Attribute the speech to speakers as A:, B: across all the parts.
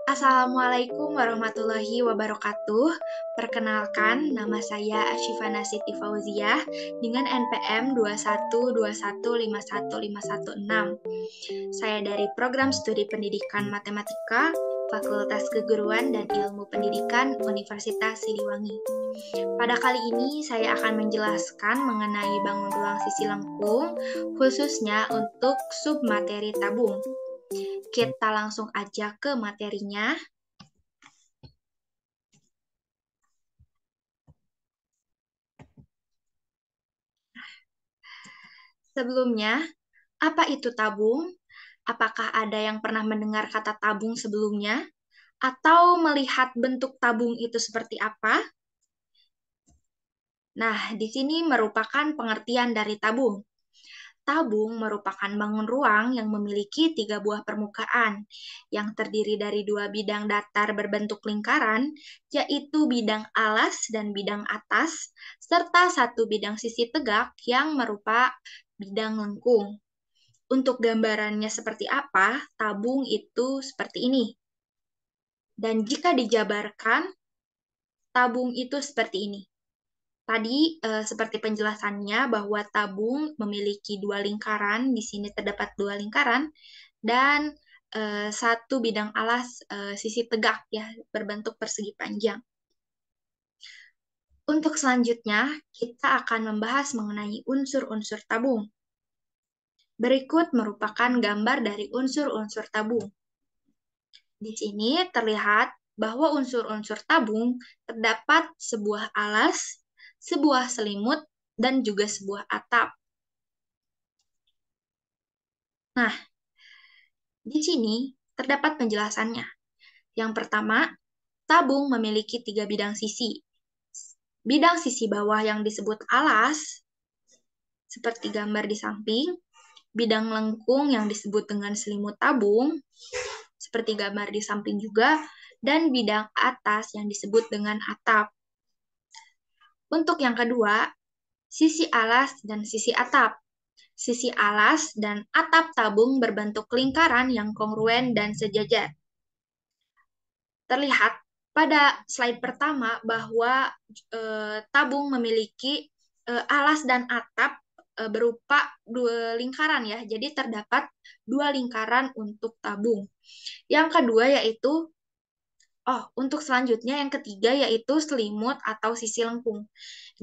A: Assalamualaikum warahmatullahi wabarakatuh. Perkenalkan, nama saya Ashifana Siti Fauziah dengan NPM 212151516. Saya dari Program Studi Pendidikan Matematika, Fakultas Keguruan dan Ilmu Pendidikan Universitas Siliwangi. Pada kali ini saya akan menjelaskan mengenai bangun ruang sisi lengkung, khususnya untuk submateri tabung. Kita langsung aja ke materinya. Sebelumnya, apa itu tabung? Apakah ada yang pernah mendengar kata tabung sebelumnya? Atau melihat bentuk tabung itu seperti apa? Nah, di sini merupakan pengertian dari tabung. Tabung merupakan bangun ruang yang memiliki 3 buah permukaan, yang terdiri dari 2 bidang datar berbentuk lingkaran, yaitu bidang alas dan bidang atas, serta 1 bidang sisi tegak yang merupakan bidang lengkung. Untuk gambarannya seperti apa, tabung itu seperti ini. Dan jika dijabarkan, tabung itu seperti ini. Tadi seperti penjelasannya bahwa tabung memiliki 2 lingkaran, di sini terdapat 2 lingkaran, dan 1 bidang alas sisi tegak ya, berbentuk persegi panjang. Untuk selanjutnya, kita akan membahas mengenai unsur-unsur tabung. Berikut merupakan gambar dari unsur-unsur tabung. Di sini terlihat bahwa unsur-unsur tabung terdapat sebuah alas, sebuah selimut, dan juga sebuah atap. Nah, di sini terdapat penjelasannya. Yang pertama, tabung memiliki 3 bidang sisi. Bidang sisi bawah yang disebut alas, seperti gambar di samping, bidang lengkung yang disebut dengan selimut tabung, seperti gambar di samping juga, dan bidang atas yang disebut dengan atap. Untuk yang kedua, sisi alas dan sisi atap. Sisi alas dan atap tabung berbentuk lingkaran yang kongruen dan sejajar. Terlihat pada slide pertama bahwa tabung memiliki alas dan atap berupa 2 lingkaran ya. Jadi terdapat 2 lingkaran untuk tabung. Yang kedua yaitu untuk selanjutnya yang ketiga yaitu selimut atau sisi lengkung.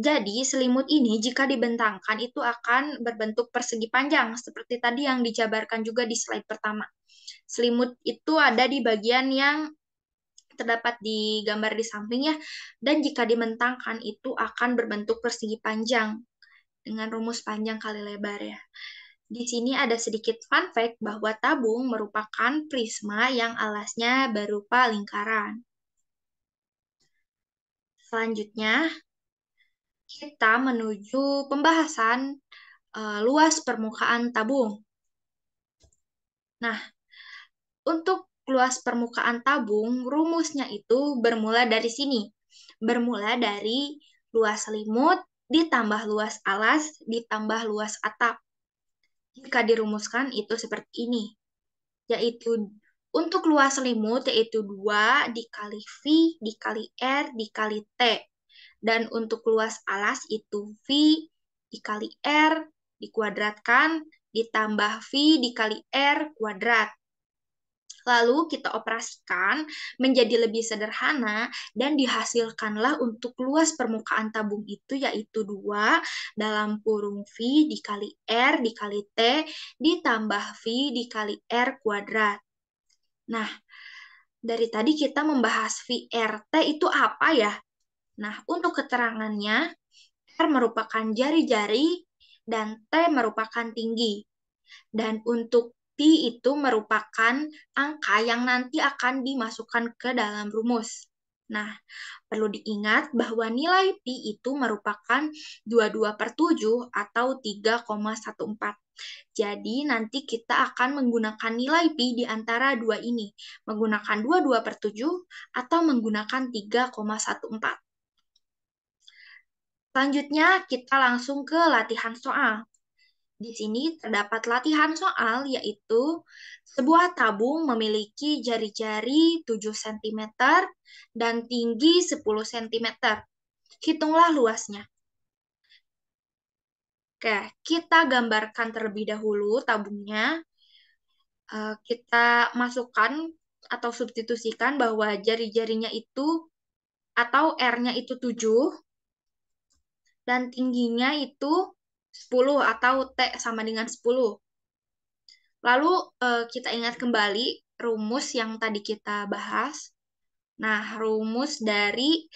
A: Jadi selimut ini jika dibentangkan itu akan berbentuk persegi panjang seperti tadi yang dijabarkan juga di slide pertama. Selimut itu ada di bagian yang terdapat di gambar di sampingnya, dan jika dibentangkan itu akan berbentuk persegi panjang dengan rumus panjang kali lebar ya. Di sini ada sedikit fun fact bahwa tabung merupakan prisma yang alasnya berupa lingkaran. Selanjutnya, kita menuju pembahasan luas permukaan tabung. Nah, untuk luas permukaan tabung, rumusnya itu bermula dari sini. Bermula dari luas selimut ditambah luas alas ditambah luas atap. Jika dirumuskan itu seperti ini, yaitu untuk luas selimut yaitu 2 dikali V dikali R dikali T. Dan untuk luas alas itu V dikali R dikuadratkan ditambah V dikali R kuadrat. Lalu kita operasikan menjadi lebih sederhana dan dihasilkanlah untuk luas permukaan tabung itu yaitu 2 dalam kurung V dikali R dikali T ditambah V dikali R kuadrat. Nah, dari tadi kita membahas VRT itu apa ya? Nah, untuk keterangannya, R merupakan jari-jari dan T merupakan tinggi. Dan untuk Pi itu merupakan angka yang nanti akan dimasukkan ke dalam rumus. Nah, perlu diingat bahwa nilai Pi itu merupakan 22/7 atau 3,14. Jadi nanti kita akan menggunakan nilai Pi di antara dua ini, menggunakan 22/7 atau menggunakan 3,14. Selanjutnya kita langsung ke latihan soal. Di sini terdapat latihan soal, yaitu sebuah tabung memiliki jari-jari 7 cm dan tinggi 10 cm. Hitunglah luasnya. Oke, kita gambarkan terlebih dahulu tabungnya. Kita masukkan atau substitusikan bahwa jari-jarinya itu atau R-nya itu 7 dan tingginya itu 10 atau T sama dengan 10. Lalu kita ingat kembali rumus yang tadi kita bahas. Nah, rumus dari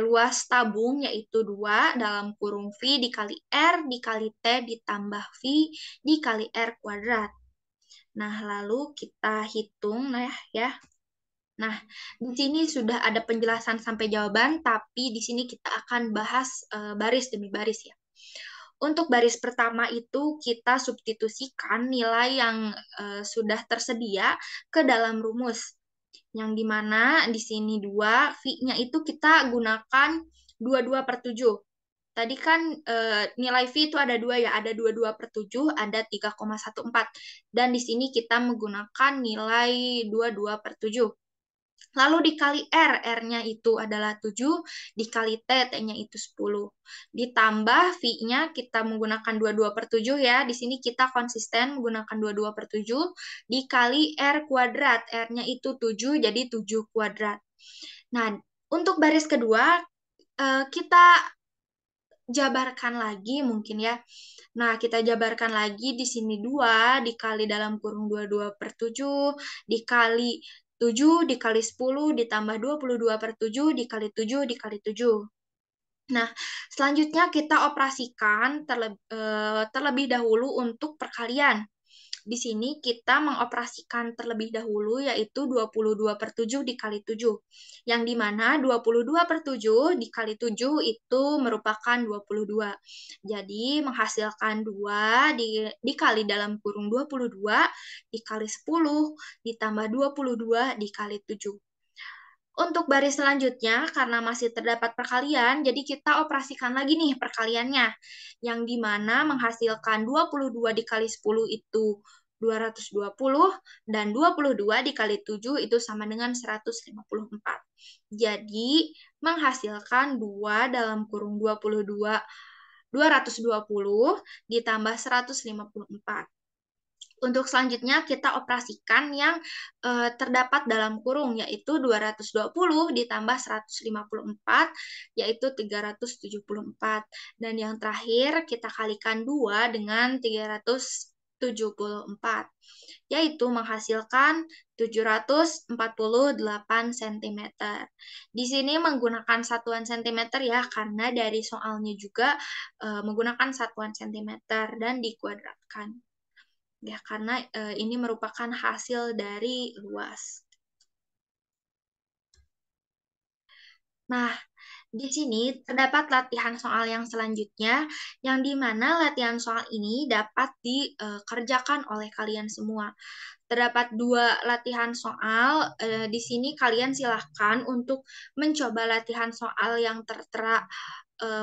A: luas tabung yaitu 2 dalam kurung V dikali R dikali T ditambah V dikali R kuadrat. Nah, lalu kita hitung ya. Nah, di sini sudah ada penjelasan sampai jawaban, tapi di sini kita akan bahas baris demi baris ya. Untuk baris pertama itu kita substitusikan nilai yang sudah tersedia ke dalam rumus. Yang dimana di sini 2, V-nya itu kita gunakan 22/7. Tadi kan nilai V itu ada 2 ya, ada 22/7, ada 3,14. Dan di sini kita menggunakan nilai 22/7. Lalu dikali R, R-nya itu adalah 7, dikali T, T-nya itu 10. Ditambah V-nya kita menggunakan 22/7 ya, di sini kita konsisten menggunakan 22/7, dikali R kuadrat, R-nya itu 7, jadi 7 kuadrat. Nah, untuk baris kedua, kita jabarkan lagi mungkin ya. Nah, kita jabarkan lagi di sini 2 dikali dalam kurung 22/7 dikali 7 dikali 10 ditambah 22/7 dikali 7 dikali 7. Nah, selanjutnya kita operasikan terlebih dahulu untuk perkalian. Di sini kita mengoperasikan terlebih dahulu yaitu 22/7 dikali 7. Yang dimana 22/7 dikali 7 itu merupakan 22. Jadi menghasilkan 2 dikali dalam kurung 22 dikali 10 ditambah 22 dikali 7. Untuk baris selanjutnya, karena masih terdapat perkalian, jadi kita operasikan lagi nih perkaliannya. Yang dimana menghasilkan 22 dikali 10 itu 220, dan 22 dikali 7 itu sama dengan 154. Jadi, menghasilkan 2 dalam kurung 22, 220 ditambah 154. Untuk selanjutnya kita operasikan yang terdapat dalam kurung yaitu 220 ditambah 154 yaitu 374 dan yang terakhir kita kalikan 2 dengan 374 yaitu menghasilkan 748 cm. Di sini menggunakan satuan cm ya karena dari soalnya juga menggunakan satuan cm dan dikuadratkan. Ya, karena ini merupakan hasil dari luas. Nah, di sini terdapat latihan soal yang selanjutnya, yang dimana latihan soal ini dapat dikerjakan oleh kalian semua. Terdapat 2 latihan soal, di sini kalian silahkan untuk mencoba latihan soal yang tertera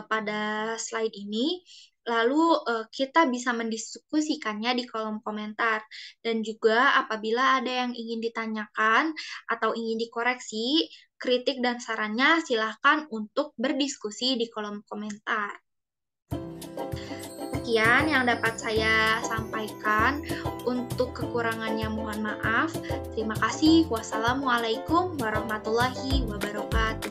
A: pada slide ini, lalu kita bisa mendiskusikannya di kolom komentar. Dan juga apabila ada yang ingin ditanyakan atau ingin dikoreksi, kritik dan sarannya silahkan untuk berdiskusi di kolom komentar. Sekian yang dapat saya sampaikan. Untuk kekurangannya mohon maaf. Terima kasih. Wassalamualaikum warahmatullahi wabarakatuh.